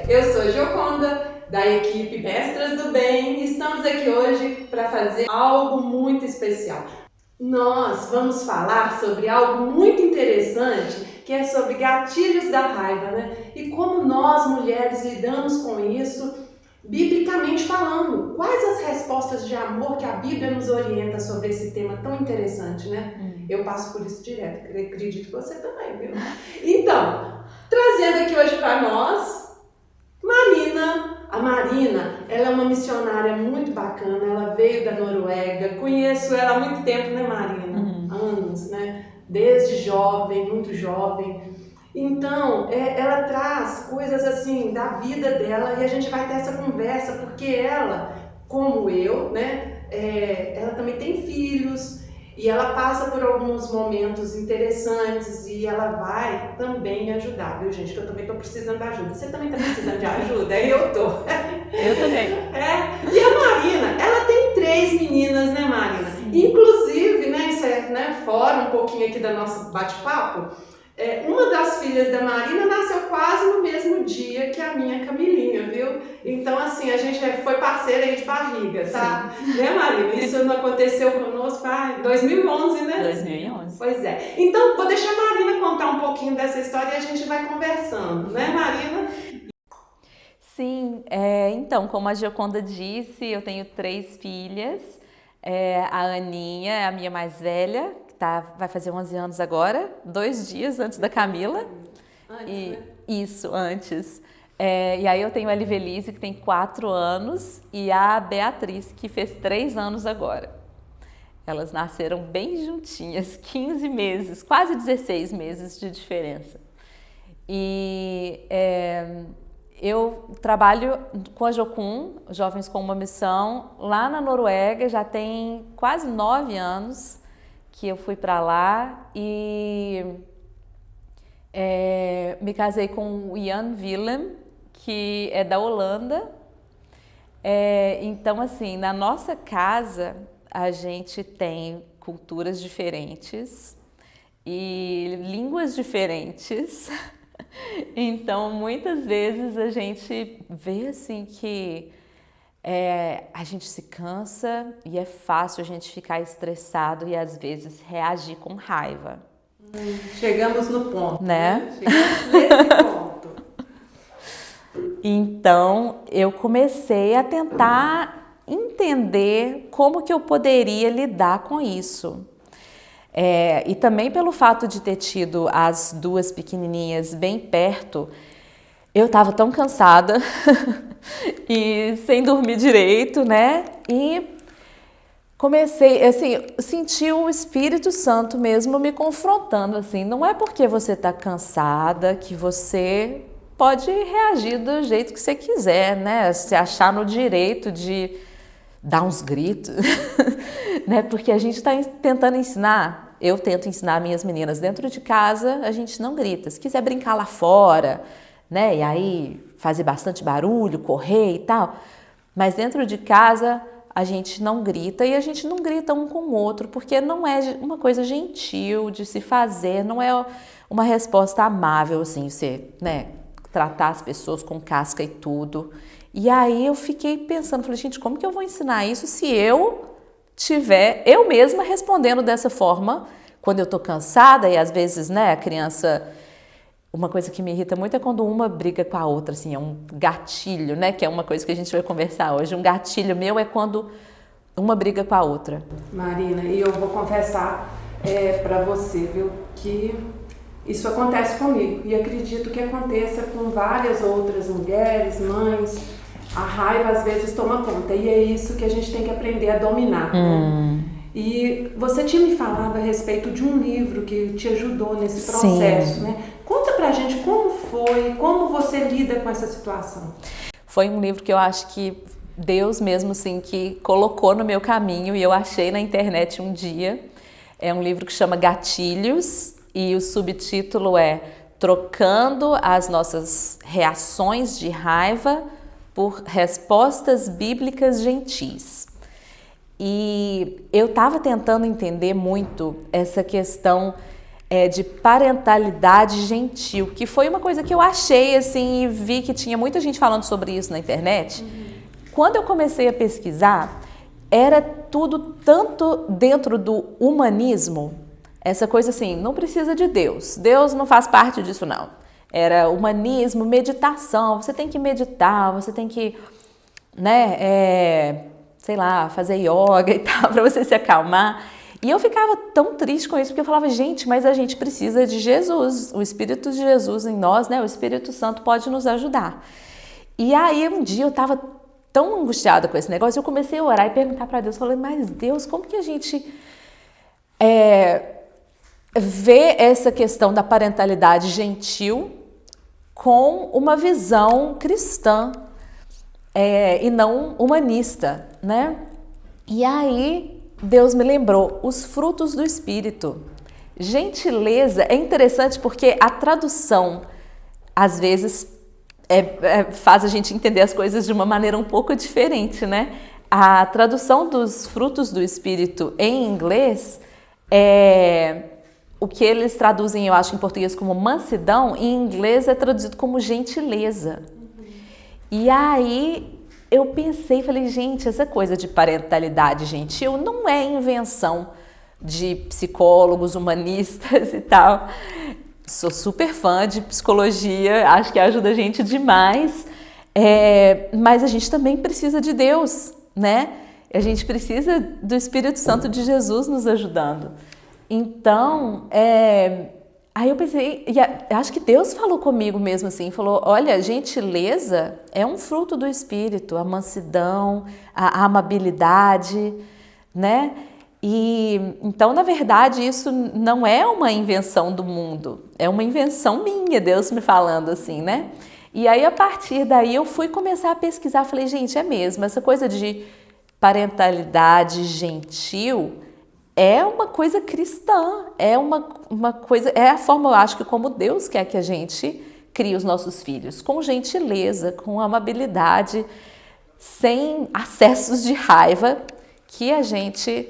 Eu sou Gioconda, da equipe Mestras do Bem, e estamos aqui hoje para fazer algo muito especial. Nós vamos falar sobre algo muito interessante, que é sobre gatilhos da raiva, né? E como nós, mulheres, lidamos com isso, biblicamente falando. Quais as respostas de amor que a Bíblia nos orienta sobre esse tema tão interessante, né? Eu passo por isso direto, acredito que você também, viu? Então, trazendo aqui hoje para nós, Marina. A Marina, ela é uma missionária muito bacana, ela veio da Noruega, conheço ela há muito tempo, né, Marina? Anos, né? Desde jovem, muito jovem. Então, ela traz coisas assim da vida dela e a gente vai ter essa conversa porque ela, como eu, né, ela também tem filhos e ela passa por alguns momentos interessantes e ela vai também me ajudar, viu, gente? Que eu também estou precisando de ajuda. Você também está precisando de ajuda? Eu tô. Eu também. E a Marina, ela tem 3 meninas, né, Marina? Sim. Inclusive, né, isso é, né, fora um pouquinho aqui do nosso bate-papo, uma das filhas da Marina nasceu quase no mesmo dia que a minha Camilinha, viu? Então, assim, a gente foi parceira aí de barriga, tá? Sim. Né, Marina? Isso não aconteceu conosco em 2011, né? 2011. Pois é. Então, vou deixar a Marina contar um pouquinho dessa história e a gente vai conversando, né, Marina? Sim, então, como a Gioconda disse, eu tenho 3 filhas. A Aninha é a minha mais velha, vai fazer 11 anos agora, 2 dias antes da Camila. Antes, né? Isso, antes. E aí eu tenho a Livelise, que tem 4 anos, e a Beatriz, que fez 3 anos agora. Elas nasceram bem juntinhas, 15 meses, quase 16 meses de diferença. E eu trabalho com a Jocum, Jovens com uma Missão, lá na Noruega, já tem quase 9 anos que eu fui para lá e me casei com o Jan Willem, que é da Holanda. Então, assim, na nossa casa a gente tem culturas diferentes e línguas diferentes. Então, muitas vezes a gente vê assim que a gente se cansa e é fácil a gente ficar estressado e às vezes reagir com raiva. Chegamos no ponto, né? Chegamos nesse ponto. Então, eu comecei a tentar entender como que eu poderia lidar com isso. E também pelo fato de ter tido as 2 pequenininhas bem perto, eu estava tão cansada e sem dormir direito, né? E comecei, assim, senti o Espírito Santo mesmo me confrontando, assim, não é porque você está cansada que você pode reagir do jeito que você quiser, né? Se achar no direito de dar uns gritos, né? Porque a gente está tentando ensinar, eu tento ensinar minhas meninas, dentro de casa a gente não grita. Se quiser brincar lá fora, né? E aí fazer bastante barulho, correr e tal, mas dentro de casa a gente não grita e a gente não grita um com o outro, porque não é uma coisa gentil de se fazer, não é uma resposta amável, assim, você, né, tratar as pessoas com casca e tudo. E aí eu fiquei pensando, falei, gente, como que eu vou ensinar isso se eu tiver eu mesma respondendo dessa forma quando eu tô cansada e às vezes, né, a criança... Uma coisa que me irrita muito é quando uma briga com a outra, assim, é um gatilho, né, que é uma coisa que a gente vai conversar hoje. Um gatilho meu é quando uma briga com a outra. Marina, e eu vou confessar pra você, viu, que isso acontece comigo e acredito que aconteça com várias outras mulheres, mães. A raiva às vezes toma conta e é isso que a gente tem que aprender a dominar, né? E você tinha me falado a respeito de um livro que te ajudou nesse processo, Sim. né? Conta pra gente como foi, como você lida com essa situação. Foi um livro que eu acho que Deus mesmo assim que colocou no meu caminho e eu achei na internet um dia. É um livro que chama Gatilhos e o subtítulo é Trocando as nossas reações de raiva por respostas bíblicas gentis. E eu estava tentando entender muito essa questão de parentalidade gentil, que foi uma coisa que eu achei assim e vi que tinha muita gente falando sobre isso na internet. Quando eu comecei a pesquisar, era tudo tanto dentro do humanismo, essa coisa assim, não precisa de Deus, Deus não faz parte disso não. Era humanismo, meditação, você tem que meditar, você tem que, né, sei lá, fazer yoga e tal, para você se acalmar. E eu ficava tão triste com isso, porque eu falava, gente, mas a gente precisa de Jesus, o Espírito de Jesus em nós, né? O Espírito Santo pode nos ajudar. E aí um dia eu estava tão angustiada com esse negócio, eu comecei a orar e perguntar para Deus, falei, mas Deus, como que a gente vê essa questão da parentalidade gentil com uma visão cristã e não humanista, né? E aí Deus me lembrou, os frutos do Espírito. Gentileza é interessante porque a tradução, às vezes, faz a gente entender as coisas de uma maneira um pouco diferente, né? A tradução dos frutos do Espírito em inglês o que eles traduzem, eu acho, em português como mansidão, em inglês é traduzido como gentileza. E aí eu pensei, falei, gente, essa coisa de parentalidade gentil não é invenção de psicólogos, humanistas e tal. Sou super fã de psicologia, acho que ajuda a gente demais, mas a gente também precisa de Deus, né? A gente precisa do Espírito Santo de Jesus nos ajudando. Então, aí eu pensei, acho que Deus falou comigo mesmo assim, falou, olha, gentileza é um fruto do Espírito, a mansidão, a amabilidade, né? E então, na verdade, isso não é uma invenção do mundo, é uma invenção minha, Deus me falando assim, né? E aí, a partir daí, eu fui começar a pesquisar, falei, gente, é mesmo, essa coisa de parentalidade gentil é uma coisa cristã, é uma coisa, é a forma, eu acho que como Deus quer que a gente crie os nossos filhos, com gentileza, com amabilidade, sem acessos de raiva, que a gente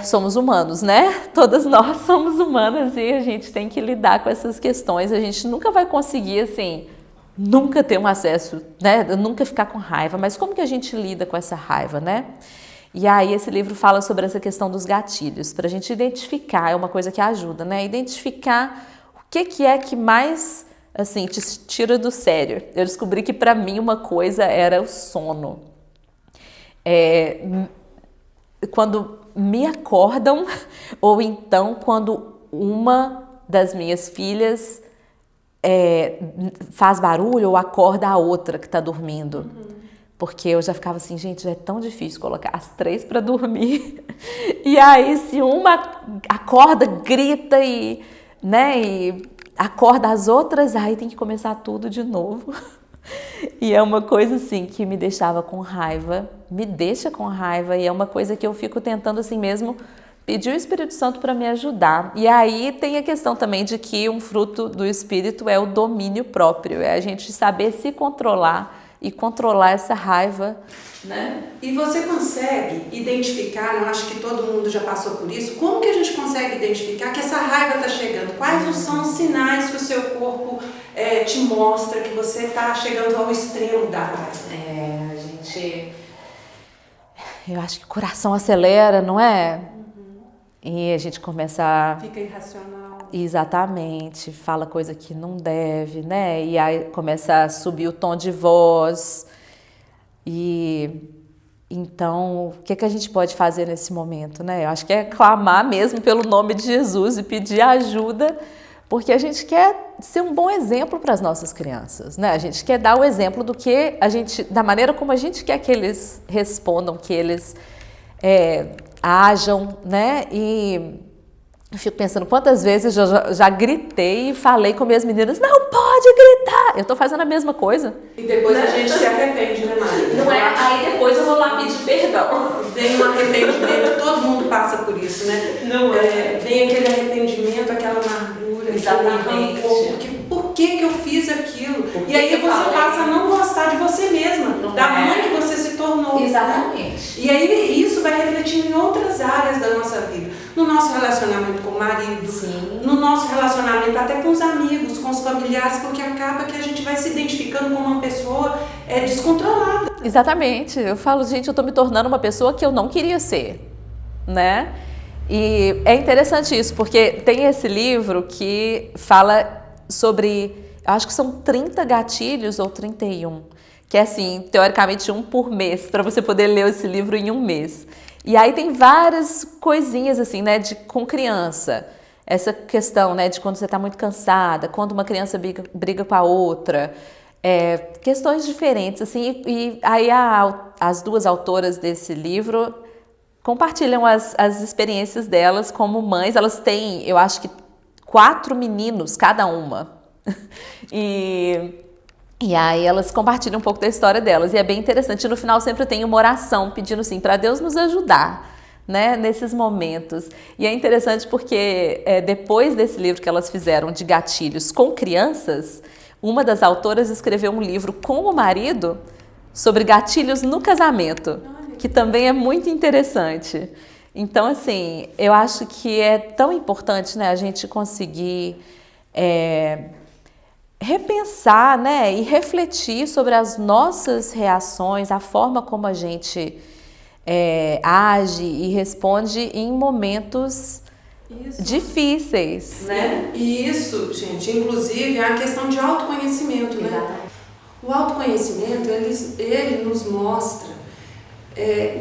somos humanos, né? Todas nós somos humanas e a gente tem que lidar com essas questões, a gente nunca vai conseguir, assim, nunca ter um acesso, né? Nunca ficar com raiva, mas como que a gente lida com essa raiva, né? E aí esse livro fala sobre essa questão dos gatilhos, para a gente identificar, é uma coisa que ajuda, né? Identificar o que é que mais, assim, te tira do sério. Eu descobri que para mim uma coisa era o sono. Quando me acordam, ou então quando uma das minhas filhas faz barulho ou acorda a outra que está dormindo. Porque eu já ficava assim, gente, já é tão difícil colocar as 3 para dormir. E aí, se uma acorda, grita e acorda as outras, aí tem que começar tudo de novo. E é uma coisa assim que me deixava com raiva, me deixa com raiva, e é uma coisa que eu fico tentando assim mesmo pedir o Espírito Santo para me ajudar. E aí tem a questão também de que um fruto do Espírito é o domínio próprio, é a gente saber se controlar e controlar essa raiva, né? E você consegue identificar, eu acho que todo mundo já passou por isso, como que a gente consegue identificar que essa raiva está chegando? Quais são os sinais que o seu corpo te mostra que você está chegando ao extremo da raiva? Eu acho que o coração acelera, não é? E a gente começa a... Fica irracional. Exatamente, fala coisa que não deve, né? E aí começa a subir o tom de voz. E então, o que a gente pode fazer nesse momento, né? Eu acho que é clamar mesmo pelo nome de Jesus e pedir ajuda, porque a gente quer ser um bom exemplo para as nossas crianças, né? A gente quer dar o exemplo do que a gente, da maneira como a gente quer que eles respondam, que eles ajam, né? E eu fico pensando quantas vezes eu já gritei e falei com minhas meninas, não pode gritar! Eu tô fazendo a mesma coisa. E depois a gente se arrepende, né, Maria? Não é? Aí depois eu vou lá pedir perdão. Vem um arrependimento, todo mundo passa por isso, né? Não é? Vem aquele arrependimento, aquela amargura, exatamente. Por que eu fiz aquilo? E aí você passa a não gostar de você mesma, da mãe que você se tornou. Exatamente. E aí isso vai refletir em outras áreas da nossa vida. no nosso relacionamento com o marido, Sim. no nosso relacionamento até com os amigos, com os familiares, porque acaba que a gente vai se identificando como uma pessoa descontrolada. Exatamente. Eu falo, gente, eu tô me tornando uma pessoa que eu não queria ser, né? E é interessante isso, porque tem esse livro que fala sobre, acho que são 30 gatilhos ou 31, que é assim, teoricamente um por mês, para você poder ler esse livro em um mês. E aí tem várias coisinhas assim, né, com criança. Essa questão, né, de quando você está muito cansada, quando uma criança briga com a outra, questões diferentes, assim, e aí as duas autoras desse livro compartilham as experiências delas como mães. Elas têm, eu acho que 4 meninos cada uma. E aí elas compartilham um pouco da história delas. E é bem interessante. E no final sempre tem uma oração pedindo assim, para Deus nos ajudar, né, nesses momentos. E é interessante porque depois desse livro que elas fizeram de gatilhos com crianças, uma das autoras escreveu um livro com o marido sobre gatilhos no casamento, que também é muito interessante. Então, assim, eu acho que é tão importante, né, a gente conseguir repensar, né, e refletir sobre as nossas reações, a forma como a gente age e responde em momentos difíceis, né? E isso, gente, inclusive, é a questão de autoconhecimento, né? Exatamente. O autoconhecimento, ele nos mostra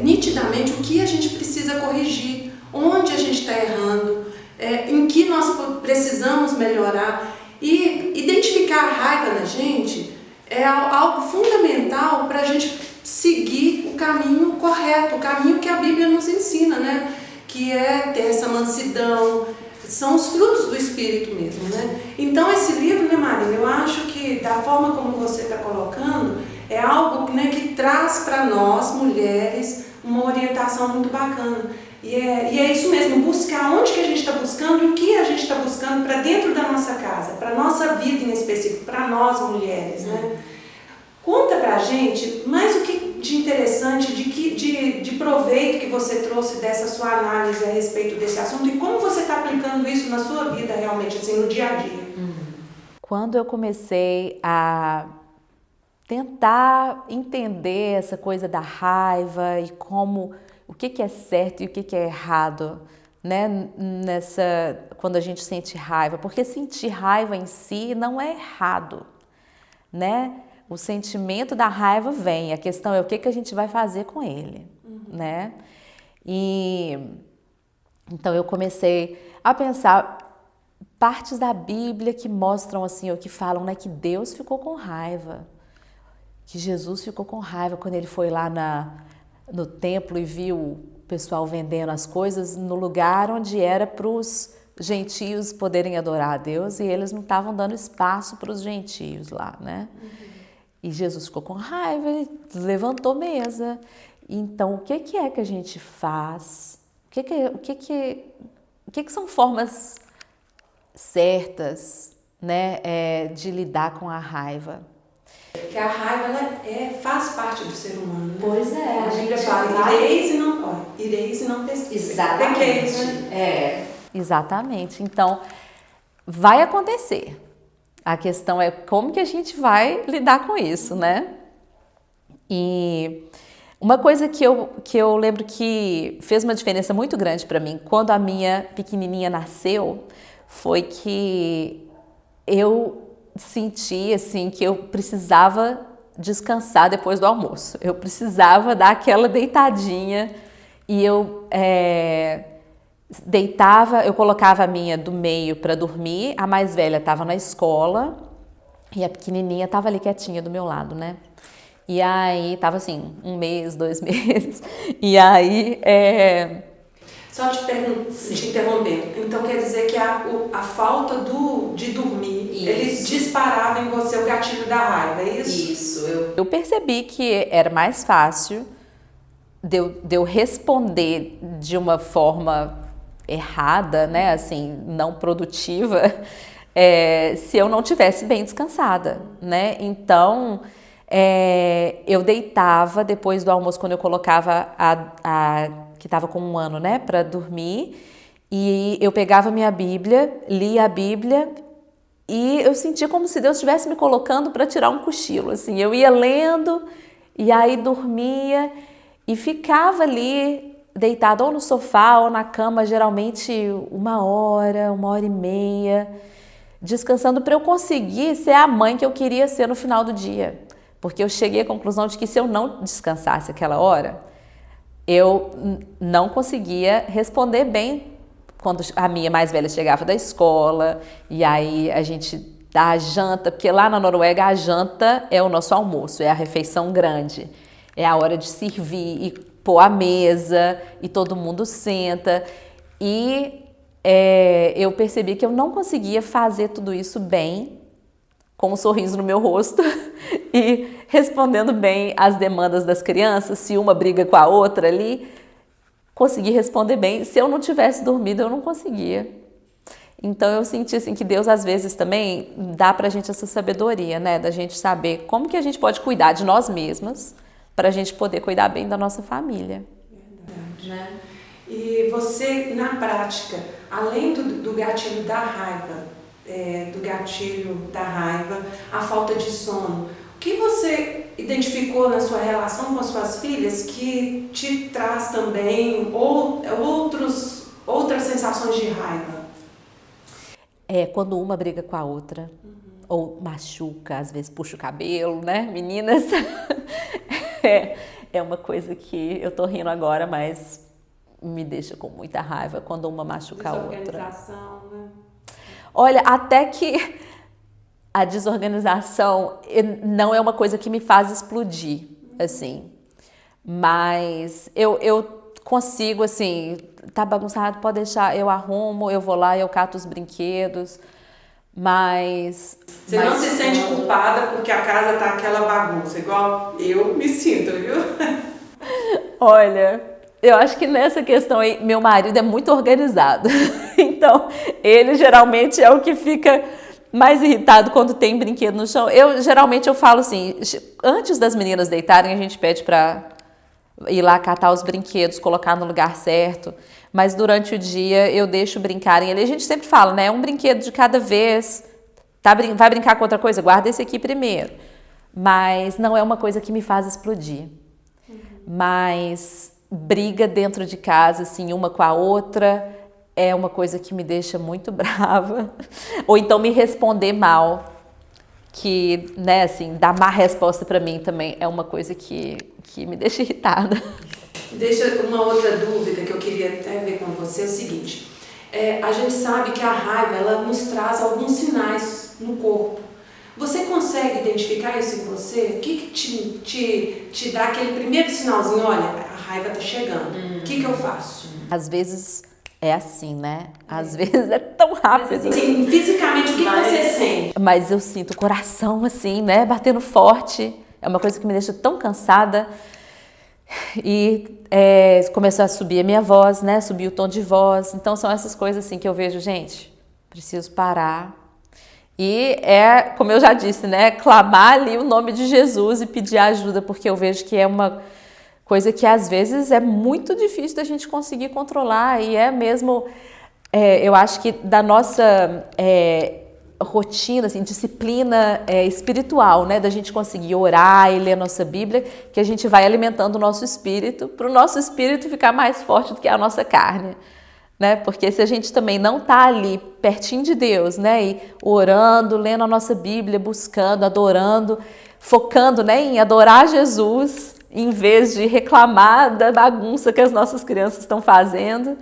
nitidamente o que a gente precisa corrigir, onde a gente está errando, em que nós precisamos melhorar. E identificar a raiva na gente é algo fundamental para a gente seguir o caminho correto, o caminho que a Bíblia nos ensina, né? Que é ter essa mansidão, são os frutos do Espírito mesmo, né? Então esse livro, né, Marina, eu acho que da forma como você está colocando, é algo, né, que traz para nós, mulheres, uma orientação muito bacana. E é isso mesmo, buscar onde que a gente está buscando e o que a gente está buscando para dentro da nossa casa, para a nossa vida em específico, para nós mulheres, né? Conta pra gente mais o que de interessante, de proveito que você trouxe dessa sua análise a respeito desse assunto e como você está aplicando isso na sua vida realmente, assim, no dia a dia. Quando eu comecei a tentar entender essa coisa da raiva e o que é certo e o que é errado, né, quando a gente sente raiva, porque sentir raiva em si não é errado, né? O sentimento da raiva vem, a questão é o que a gente vai fazer com ele, né? E então eu comecei a pensar partes da Bíblia que mostram assim, ou que falam, né, que Deus ficou com raiva, que Jesus ficou com raiva quando ele foi lá no templo e viu o pessoal vendendo as coisas no lugar onde era para os gentios poderem adorar a Deus, e eles não estavam dando espaço para os gentios lá, né? E Jesus ficou com raiva, levantou mesa. Então, o que é que a gente faz? O que são formas certas, né, de lidar com a raiva? Porque a raiva, ela faz parte do ser humano, né? Pois é. A Bíblia fala, ireis e não pesquisem. Exatamente. Né? Exatamente. Então, vai acontecer. A questão é como que a gente vai lidar com isso, né? E uma coisa que eu lembro que fez uma diferença muito grande para mim quando a minha pequenininha nasceu foi que eu senti assim que eu precisava descansar depois do almoço. Eu precisava dar aquela deitadinha e eu deitava, eu colocava a minha do meio para dormir, a mais velha estava na escola e a pequenininha estava ali quietinha do meu lado, né? E aí tava assim, 1 mês, 2 meses, e aí... Só te interrompendo, então quer dizer que a falta de dormir, Isso. Ele disparava em você o gatilho da raiva, é isso? Isso, eu percebi que era mais fácil de eu responder de uma forma errada, né, assim, não produtiva, se eu não tivesse bem descansada, né? Então, eu deitava depois do almoço, quando eu colocava a que estava com 1 ano, né, para dormir, E eu pegava minha Bíblia, lia a Bíblia e eu sentia como se Deus estivesse me colocando para tirar um cochilo, assim. Eu ia lendo e aí dormia e ficava ali deitada ou no sofá ou na cama, geralmente 1 hora, 1 hora e meia, descansando para eu conseguir ser a mãe que eu queria ser no final do dia. Porque eu cheguei à conclusão de que se eu não descansasse aquela hora, eu não conseguia responder bem quando a minha mais velha chegava da escola, e aí a gente dá a janta, porque lá na Noruega a janta é o nosso almoço, é a refeição grande, é a hora de servir e pôr a mesa, e todo mundo senta, e eu percebi que eu não conseguia fazer tudo isso bem, com um sorriso no meu rosto e respondendo bem às demandas das crianças, se uma briga com a outra ali, consegui responder bem. Se eu não tivesse dormido, eu não conseguia. Então eu senti assim que Deus às vezes também dá pra gente essa sabedoria, né? Da gente saber como que a gente pode cuidar de nós mesmas pra gente poder cuidar bem da nossa família. Verdade, né? E você, na prática, além do gatilho da raiva, a falta de sono, o que você identificou na sua relação com as suas filhas que te traz também outras sensações de raiva? Quando uma briga com a outra, ou machuca, às vezes puxa o cabelo, né, meninas? É uma coisa que eu tô rindo agora, mas me deixa com muita raiva quando uma machuca a outra. Desorganização, né? Olha, até que a desorganização não é uma coisa que me faz explodir, assim. Mas eu consigo, assim, tá bagunçado, pode deixar, eu arrumo, eu vou lá, eu cato os brinquedos, mas... Você não se sente culpada porque a casa tá aquela bagunça, igual eu me sinto, viu? Olha, eu acho que nessa questão aí, meu marido é muito organizado. Então, ele geralmente é o que fica mais irritado quando tem brinquedo no chão. Geralmente eu falo assim, antes das meninas deitarem, a gente pede para ir lá catar os brinquedos, colocar no lugar certo. Mas durante o dia eu deixo brincarem. A gente sempre fala, né? Um brinquedo de cada vez. Vai brincar com outra coisa? Guarda esse aqui primeiro. Mas não é uma coisa que me faz explodir. Mas briga dentro de casa, assim, uma com a outra, é uma coisa que me deixa muito brava. Ou então me responder mal, que, né, assim, dar má resposta pra mim também é uma coisa que me deixa irritada. Deixa uma outra dúvida que eu queria até ver com você, é o seguinte, a gente sabe que a raiva, ela nos traz alguns sinais no corpo. Você consegue identificar isso em você? O que te dá aquele primeiro sinalzinho? Olha, a raiva tá chegando. O que eu faço? Às vezes é assim, né? Às vezes é tão rápido. Sim, fisicamente, o que você sente? Mas eu sinto o coração assim, né? Batendo forte. É uma coisa que me deixa tão cansada. E começou a subir a minha voz, né? Subir o tom de voz. Então são essas coisas assim que eu vejo, gente, preciso parar. E como eu já disse, né, clamar ali o nome de Jesus e pedir ajuda, porque eu vejo que é uma coisa que às vezes é muito difícil da gente conseguir controlar e é mesmo, eu acho que da nossa rotina, assim, disciplina espiritual, né, da gente conseguir orar e ler a nossa Bíblia, que a gente vai alimentando o nosso espírito, para o nosso espírito ficar mais forte do que a nossa carne. Né? Porque se a gente também não está ali pertinho de Deus, né? E orando, lendo a nossa Bíblia, buscando, adorando, focando, né, em adorar Jesus, em vez de reclamar da bagunça que as nossas crianças estão fazendo,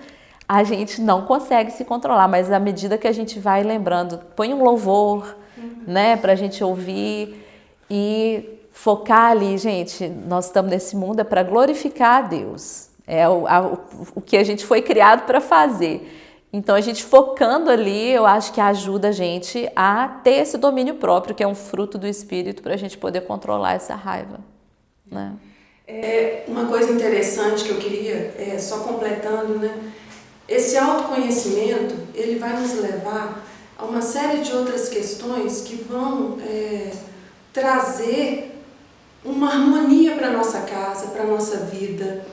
a gente não consegue se controlar. Mas à medida que a gente vai lembrando, põe um louvor, né, para a gente ouvir e focar ali, gente, nós estamos nesse mundo para glorificar a Deus. É o que a gente foi criado para fazer. Então, a gente focando ali, eu acho que ajuda a gente a ter esse domínio próprio, que é um fruto do Espírito, para a gente poder controlar essa raiva. Né? Uma coisa interessante que eu queria, só completando, né? Esse autoconhecimento, ele vai nos levar a uma série de outras questões que vão trazer uma harmonia para a nossa casa, para a nossa vida.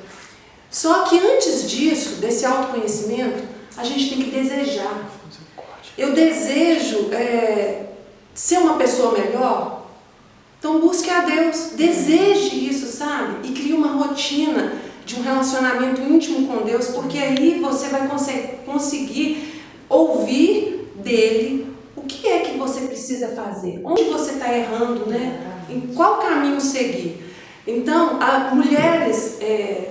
Só que antes disso, desse autoconhecimento, a gente tem que desejar. Eu desejo ser uma pessoa melhor, então busque a Deus, deseje isso, sabe? E crie uma rotina de um relacionamento íntimo com Deus, porque aí você vai conseguir ouvir dele o que é que você precisa fazer, onde você está errando, né? Em qual caminho seguir. Então, mulheres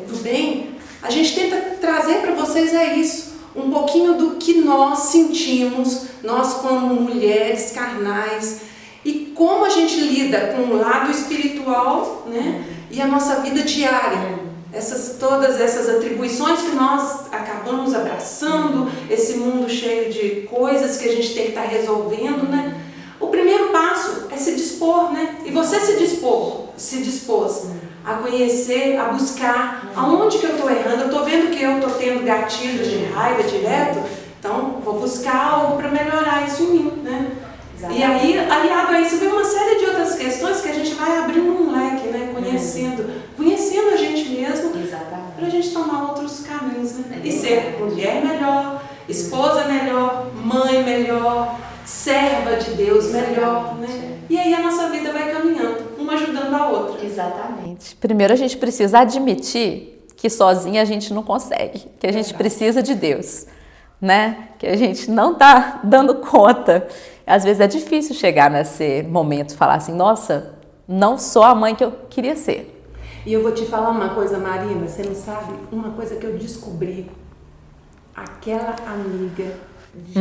do bem, a gente tenta trazer para vocês isso, um pouquinho do que nós sentimos, nós como mulheres carnais, e como a gente lida com o lado espiritual, né? E a nossa vida diária. Todas essas atribuições que nós acabamos abraçando, esse mundo cheio de coisas que a gente tem que estar resolvendo, né? O primeiro passo é se dispor, né? E você se dispôs a conhecer, a buscar aonde que eu estou errando. Eu estou vendo que eu estou tendo gatilhos de raiva direto, então vou buscar algo para melhorar isso em mim, né? Exatamente. E aí, aliado a isso, vem uma série de outras questões que a gente vai abrindo um leque, né? Conhecendo a gente mesmo, para a gente tomar outros caminhos, né? E ser mulher melhor, esposa melhor, mãe melhor, serva de Deus melhor, né? E aí a nossa vida vai caminhando, uma ajudando a outra. Exatamente. Primeiro a gente precisa admitir que sozinha a gente não consegue, que a gente precisa de Deus, né? Que a gente não está dando conta. Às vezes é difícil chegar nesse momento e falar assim, nossa, não sou a mãe que eu queria ser. E eu vou te falar uma coisa, Marina, você não sabe, uma coisa que eu descobri, aquela amiga de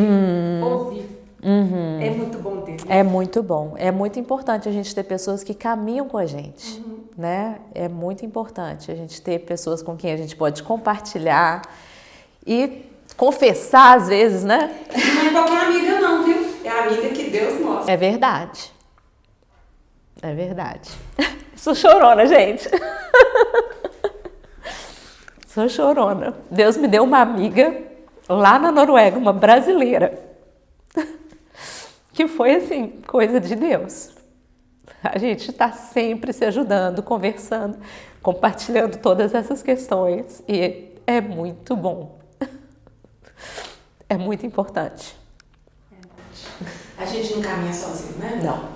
ouvir. É muito bom ter. Né? É muito bom. É muito importante a gente ter pessoas que caminham com a gente, né? É muito importante a gente ter pessoas com quem a gente pode compartilhar e confessar às vezes, né? Não é qualquer amiga não, viu? É a amiga que Deus mostra. É verdade. É verdade. Sou chorona, gente. Sou chorona. Deus me deu uma amiga lá na Noruega, uma brasileira. Que foi assim, coisa de Deus. A gente está sempre se ajudando, conversando, compartilhando todas essas questões e é muito bom. É muito importante. A gente não caminha sozinho, né? Não.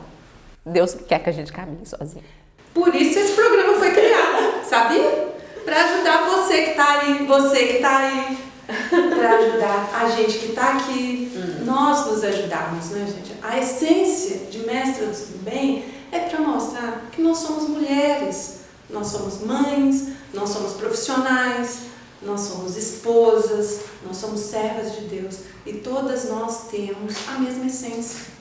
Deus quer que a gente caminhe sozinho. Por isso esse programa foi criado, sabia? Para ajudar você que está aí, para ajudar a gente que está aqui, nós nos ajudarmos, né, gente? A essência de Mestras do Bem é para mostrar que nós somos mulheres, nós somos mães, nós somos profissionais, nós somos esposas, nós somos servas de Deus e todas nós temos a mesma essência.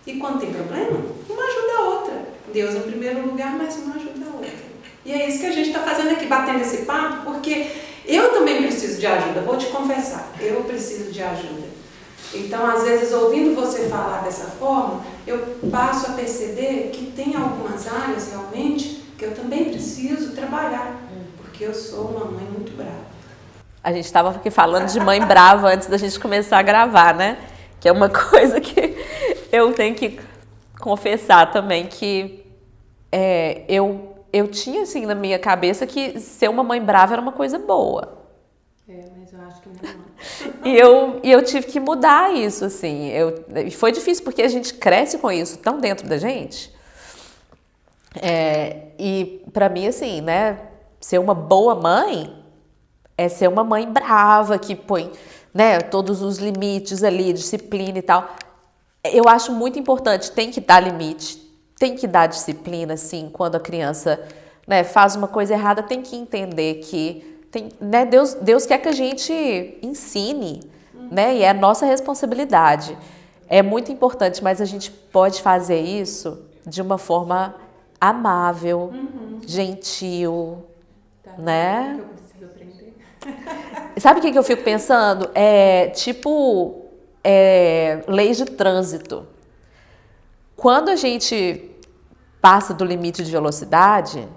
E quando tem problema, uma ajuda a outra. Deus em primeiro lugar, mas uma ajuda a outra. E é isso que a gente está fazendo aqui, batendo esse papo, porque eu também preciso de ajuda, vou te confessar, eu preciso de ajuda. Então, às vezes, ouvindo você falar dessa forma, eu passo a perceber que tem algumas áreas, realmente, que eu também preciso trabalhar, porque eu sou uma mãe muito brava. A gente estava aqui falando de mãe brava antes da gente começar a gravar, né? Que é uma coisa que eu tenho que confessar também, que eu tinha, assim, na minha cabeça que ser uma mãe brava era uma coisa boa. Mas eu acho que não. E eu tive que mudar isso, assim. Foi difícil porque a gente cresce com isso tão dentro da gente. E pra mim, assim, né, ser uma boa mãe é ser uma mãe brava, que põe, né, todos os limites ali, disciplina e tal. Eu acho muito importante, tem que dar limite, tem que dar disciplina, assim, quando a criança, né, faz uma coisa errada, tem que entender que né, Deus quer que a gente ensine, né, e é a nossa responsabilidade. É muito importante, mas a gente pode fazer isso de uma forma amável, gentil, né? Eu preciso aprender. Sabe o que eu fico pensando? Leis de trânsito. Quando a gente passa do limite de velocidade,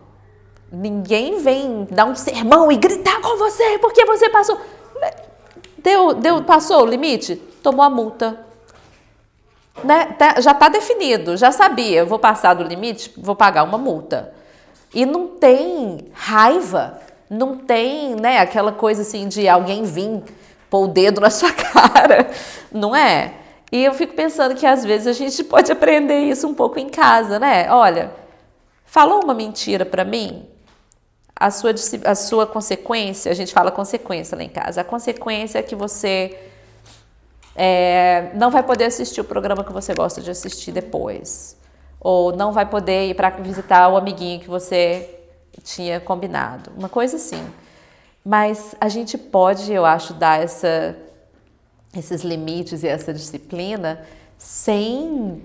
ninguém vem dar um sermão e gritar com você porque você passou. Passou o limite? Tomou a multa. Né? Já está definido, já sabia, eu vou passar do limite, vou pagar uma multa. E não tem raiva, não tem, né, aquela coisa assim de alguém vir pôr o dedo na sua cara, não é? E eu fico pensando que às vezes a gente pode aprender isso um pouco em casa, né? Olha, falou uma mentira para mim, a sua consequência, a gente fala consequência lá em casa, a consequência é que você não vai poder assistir o programa que você gosta de assistir depois. Ou não vai poder ir para visitar o amiguinho que você tinha combinado. Uma coisa assim. Mas a gente pode, eu acho, dar esses limites e essa disciplina sem,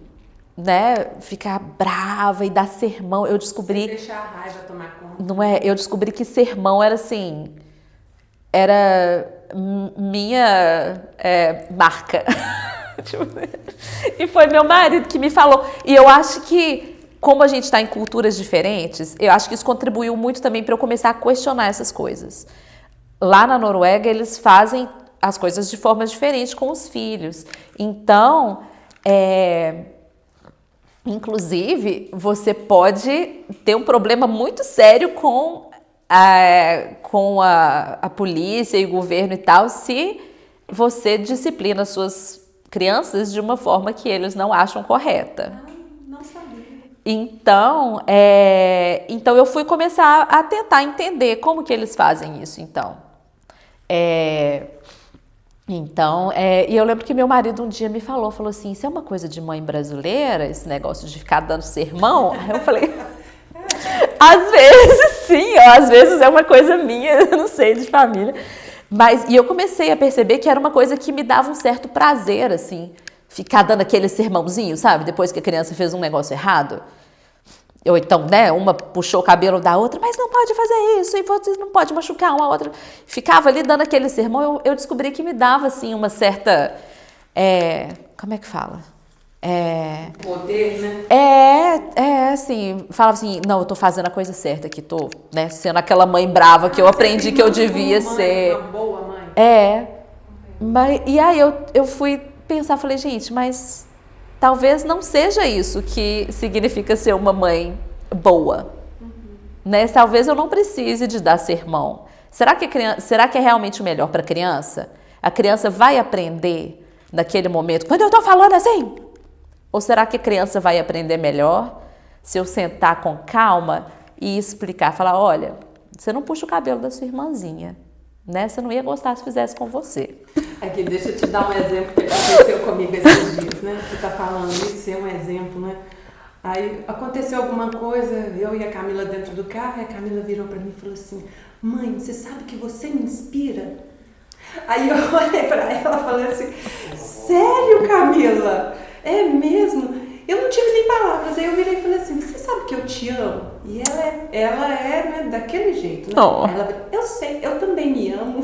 né, ficar brava e dar sermão. Eu descobri... Sem deixar a raiva tomar conta. Não é? Eu descobri que sermão era assim... Era minha marca. E foi meu marido que me falou. E eu acho que, como a gente está em culturas diferentes, eu acho que isso contribuiu muito também para eu começar a questionar essas coisas. Lá na Noruega, eles fazem as coisas de forma diferente com os filhos. Então, inclusive, você pode ter um problema muito sério com a polícia e o governo e tal, se você disciplina suas crianças de uma forma que eles não acham correta. Não sabia. Então, eu fui começar a tentar entender como que eles fazem isso, então. E eu lembro que meu marido um dia me falou assim, isso é uma coisa de mãe brasileira, esse negócio de ficar dando sermão? Aí eu falei, às vezes sim, às vezes é uma coisa minha, não sei, de família. E eu comecei a perceber que era uma coisa que me dava um certo prazer, assim, ficar dando aquele sermãozinho, sabe? Depois que a criança fez um negócio errado. Ou então, né, uma puxou o cabelo da outra, mas não pode fazer isso, e você não pode machucar uma outra. Ficava ali dando aquele sermão, eu descobri que me dava, assim, uma certa... como é que fala? Poder, né? Assim, falava assim, não, eu tô fazendo a coisa certa aqui, tô, né, sendo aquela mãe brava que eu aprendi que eu devia ser. Uma boa mãe. E aí eu fui pensar, falei, gente, mas talvez não seja isso que significa ser uma mãe boa, né? Talvez eu não precise de dar sermão. Será que é realmente o melhor para a criança? A criança vai aprender naquele momento, quando eu tô falando assim? Ou será que a criança vai aprender melhor se eu sentar com calma e explicar, falar, olha, você não puxa o cabelo da sua irmãzinha, né? Você não ia gostar se fizesse com você. Aqui, deixa eu te dar um exemplo que aconteceu comigo esses dias, né? Você tá falando isso, é um exemplo, né? Aí aconteceu alguma coisa, eu e a Camila dentro do carro, e a Camila virou pra mim e falou assim, mãe, você sabe que você me inspira? Aí eu olhei pra ela e falei assim, sério, Camila? É mesmo? Eu não tive nem palavras. Aí eu virei e falei assim, você sabe que eu te amo? E ela é, né, daquele jeito, né? Oh. Ela, eu sei, eu também me amo.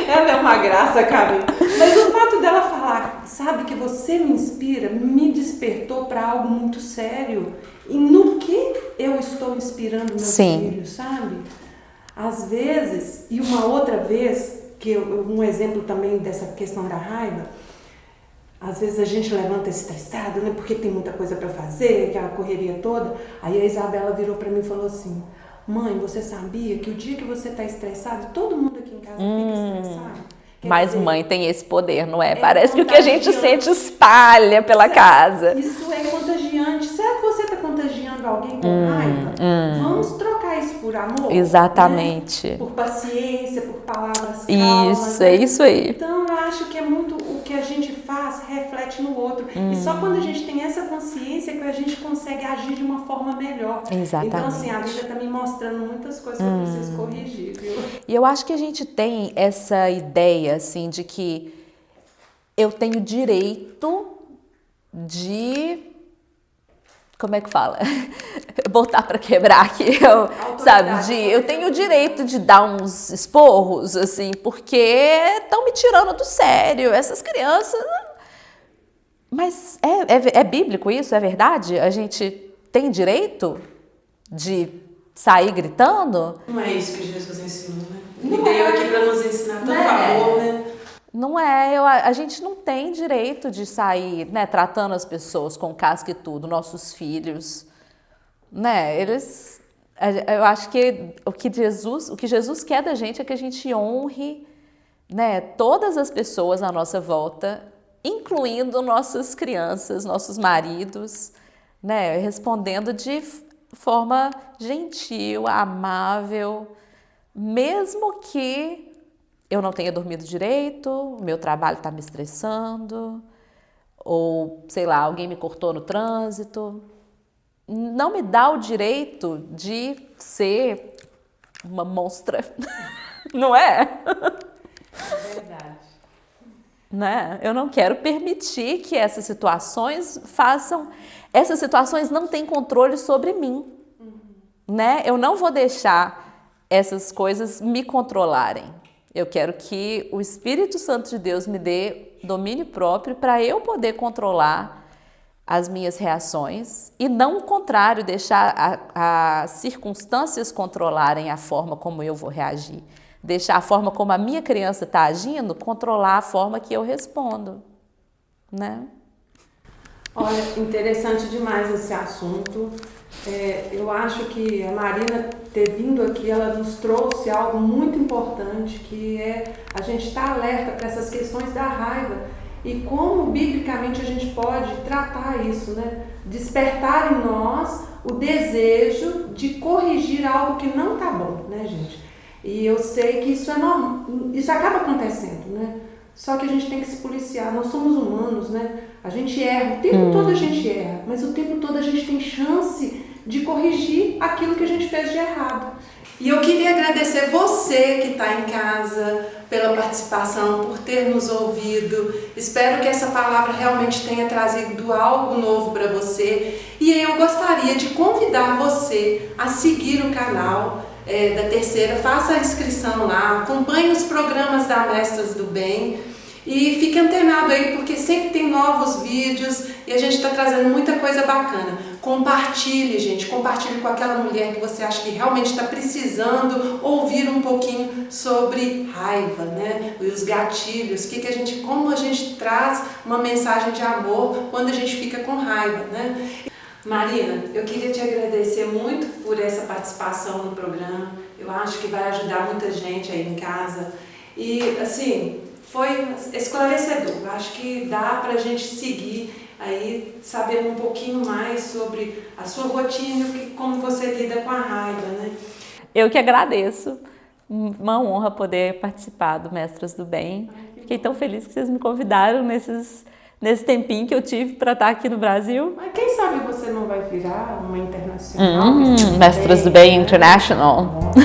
Ela é uma graça, Camila. Mas o fato dela falar, sabe, que você me inspira, me despertou para algo muito sério. E no que eu estou inspirando meus filhos, sabe? Às vezes, e uma outra vez, um exemplo também dessa questão da raiva, às vezes a gente levanta estressado, né? Porque tem muita coisa para fazer, aquela correria toda. Aí a Isabela virou para mim e falou assim, mãe, você sabia que o dia que você está estressado, todo mundo aqui em casa fica estressado? Mas mãe tem esse poder, não é? Parece que o que a gente sente espalha pela casa. Isso é contagiante. Será que você está contagiando alguém com raiva? Vamos trocar isso por amor? Exatamente. Né? Por paciência, por palavras calmas. Isso, é isso aí. Então, eu acho que é muito o que a gente faz, reflete no outro. E só quando a gente tem essa consciência que a gente consegue agir de uma forma melhor. Exatamente. Então, assim, a vida está me mostrando muitas coisas que eu preciso corrigir, viu? E eu acho que a gente tem essa ideia, assim, de que eu tenho direito de... Como é que fala? Botar para quebrar aqui, sabe? Eu tenho o direito de dar uns esporros, assim, porque estão me tirando do sério. Essas crianças... Mas é bíblico isso? É verdade? A gente tem direito de sair gritando? Não é isso que Jesus ensinou, né? Ele veio aqui para nos ensinar tanto amor, né? Não é, a gente não tem direito de sair, né, tratando as pessoas com casca e tudo, nossos filhos, né, eu acho que o que Jesus quer da gente é que a gente honre né, todas as pessoas à nossa volta, incluindo nossas crianças, nossos maridos, né, respondendo de forma gentil, amável, mesmo que eu não tenha dormido direito, o meu trabalho está me estressando, ou, sei lá, alguém me cortou no trânsito. Não me dá o direito de ser uma monstra, não é? É verdade. Né? Eu não quero permitir que essas situações façam... Essas situações não têm controle sobre mim, né? Eu não vou deixar essas coisas me controlarem. Eu quero que o Espírito Santo de Deus me dê domínio próprio para eu poder controlar as minhas reações e não o contrário, deixar as circunstâncias controlarem a forma como eu vou reagir. Deixar a forma como a minha criança está agindo controlar a forma que eu respondo, né? Olha, interessante demais esse assunto. Eu acho que a Marina ter vindo aqui, ela nos trouxe algo muito importante, que é a gente estar alerta para essas questões da raiva e como biblicamente a gente pode tratar isso, né? Despertar em nós o desejo de corrigir algo que não está bom, né, gente? E eu sei que isso é normal, isso acaba acontecendo, né? Só que a gente tem que se policiar, nós somos humanos, né? A gente erra, o tempo todo a gente erra, mas o tempo todo a gente tem chance de corrigir aquilo que a gente fez de errado. E eu queria agradecer você que está em casa pela participação, por ter nos ouvido. Espero que essa palavra realmente tenha trazido algo novo para você. E eu gostaria de convidar você a seguir o canal da Terceira, faça a inscrição lá, acompanhe os programas da Mestras do Bem e fique antenado aí, porque sempre tem novos vídeos e a gente está trazendo muita coisa bacana. Compartilhe, gente, compartilhe com aquela mulher que você acha que realmente está precisando ouvir um pouquinho sobre raiva, né? E os gatilhos, como a gente traz uma mensagem de amor quando a gente fica com raiva, né? Marina, eu queria te agradecer muito por essa participação no programa. Eu acho que vai ajudar muita gente aí em casa. E, assim, foi esclarecedor. Eu acho que dá pra gente seguir aí, sabendo um pouquinho mais sobre a sua rotina e como você lida com a raiva, né? Eu que agradeço. Uma honra poder participar do Mestras do Bem. Fiquei tão feliz que vocês me convidaram nesse tempinho que eu tive para estar aqui no Brasil. Mas quem sabe você não vai virar uma internacional? Mestras do Bem International. Nossa,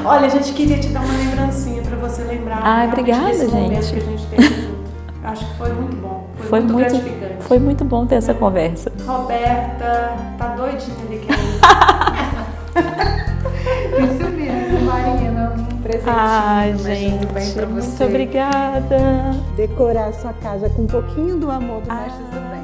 olha, a gente queria te dar uma lembrancinha para você lembrar. Ah, obrigada, desse momento gente. Que a gente teve junto. Acho que foi muito bom. Foi muito gratificante. Foi muito bom ter essa conversa. Roberta, tá doidinha ali querendo. Isso mesmo, Marina, um presentinho. Ai, gente, bem pra você. Muito obrigada. Decorar a sua casa com um pouquinho do amor do Mestres do Bem.